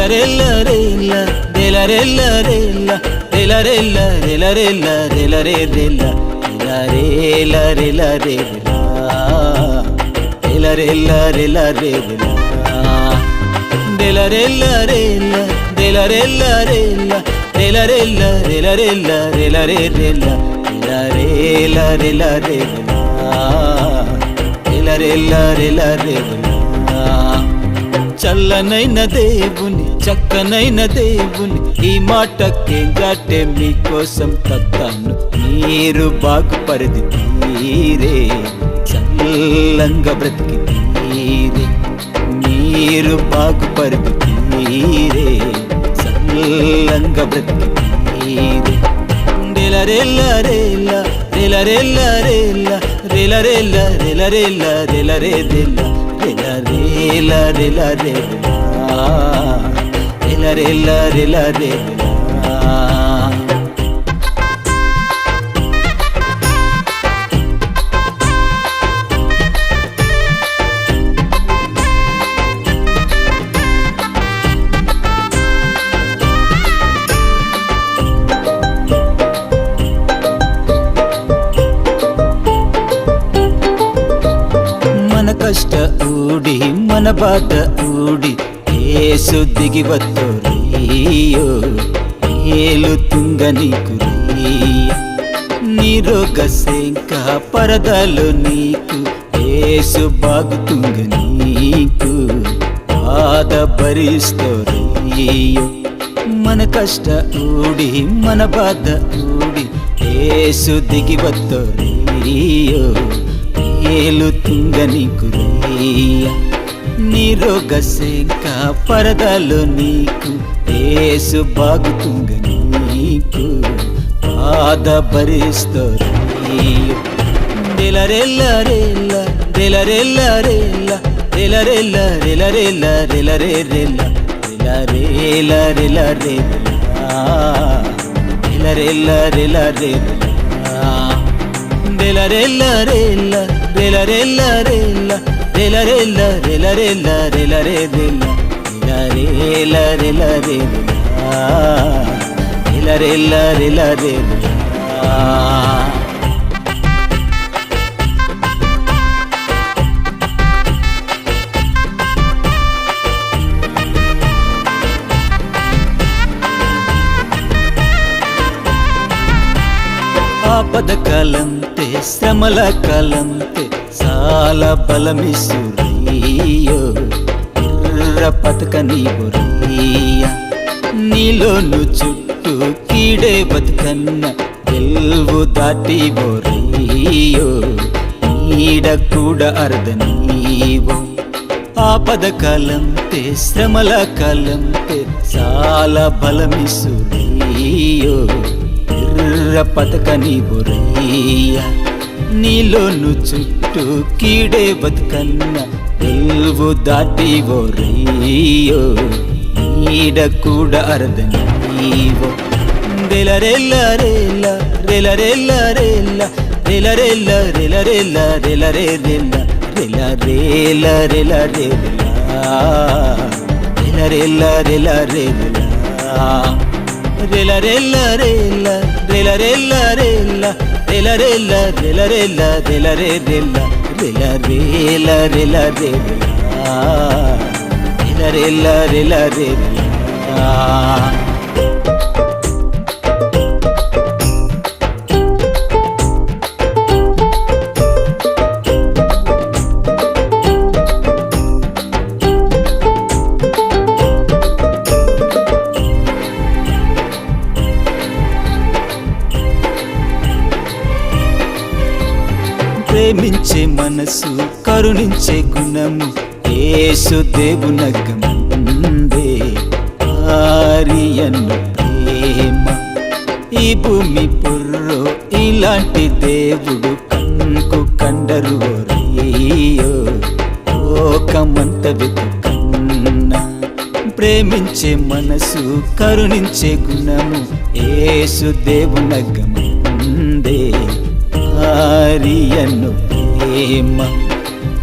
రిలరెల్ల రిల్ల రిలరెల్ల రిల్ల రిలరెల్ల రిలరెల్ల రిలరె రిల్ల రిలరేల రిలరె రిలరెల్ల రిలరె రిలరెల్ల రిల్ల రిలరెల్ల రిల్ల రిలరెల్ల రిలరెల్ల రిలరె రిల్ల రిలరేల రిలరె రిలరెల్ల రిలరె చల్లనైన దేవుని చక్కనైన దేవుని ఈ మాటకేం దాటే మీకోసం తత్తాను మీరు బాగుపరిది తీరే చల్లంగా బ్రతికి తీరే మీరు బాగుపరిది తీరే చల్లంగా బ్రతికి తీరే రిలరెల్ల రిల్ల రిలరెల్ల రిల్ల రిలరెల్ల రిలరెల్ల రిలరె రిల్ల రిలరేల రిలరె రిలరెల్ల రిలరె మన కష్ట ఊడి మన బాధ ఊడి యేసు దిగి వత్తోరయ్యో ఏలు తుంగ నీకు నీ రోగ శంక పరదాలు నీకు యేసు బాగుతుంగ నీకు బాధ భరిస్తోరయ్యో మన కష్ట ఊడి మన బాధ ఊడి యేసు దిగి వత్తోరయ్యో ఏలు తుంగ నీకు నీ రోగ శంక పరదాలు నీకు యేసు బాగుతుంగ నీకు బాధ భరిస్తోరయ్యో రిలరెల్ల రిల్ల రిలరెల్ల రిల్ల రిలరెల్ల రిలరెల్ల రిలరె రిల్ల రిలరేల రిలరె రిలరెల్ల రిలరె రిలరెల్ల రిల్ల రిలరెల్ల రిల్ల రిలరెల్ల రిలరెల్ల రిలరె రిల్ల రిలరేల రిలరె రిలరెల్ల రిలరె ఆపద కాలంతే శ్రమల కాలంతే చాలా బలమిసురయ్యో ఎర్ర పతక నీవురయ్య నీలోను చుట్టూ కీడే బతుకన్న గెలువు దాటి బోరయ్యో నీడ కూడా అర్ధ నీవో ఆపద కాలంతే శ్రమల కాలంతే చాలా బలమిసురయ్యో ఎర్ర పతక నీవురయ్య నీలోను చుట్టూ కీడే బతుకన్న గెలువు దాటి బోరయ్యో నీడ కూడా అర్ధ నీవో రిలరెల్ల రిల్ల రిలరెల్ల రిల్ల రిలరెల్ల రిలరెల్ల రిలరె రిల్ల రిలరేల రిలరె రిలరెల్ల రిలరె రిలరెల్ల రిల్ల రిలరెల్ల రిల్ల రిలరెల్ల రిలరెల్ల రిలరె రిల్ల రిలరేల రిలరె రిలరెల్ల రిలరె ప్రేమించే మనసు కరుణించే గుణము యేసు దేవునగ్గమందే ఆరియను ప్రేమ ఈ భూమి పుర్రో ఇలాంటి దేవుడు కన్కు కండరు ఓరయ్యో లోకమంత వెతుకన్నా ప్రేమించే మనసు కరుణించే గుణము యేసు దేవునగ్గమందే ఆరియను ప్రేమ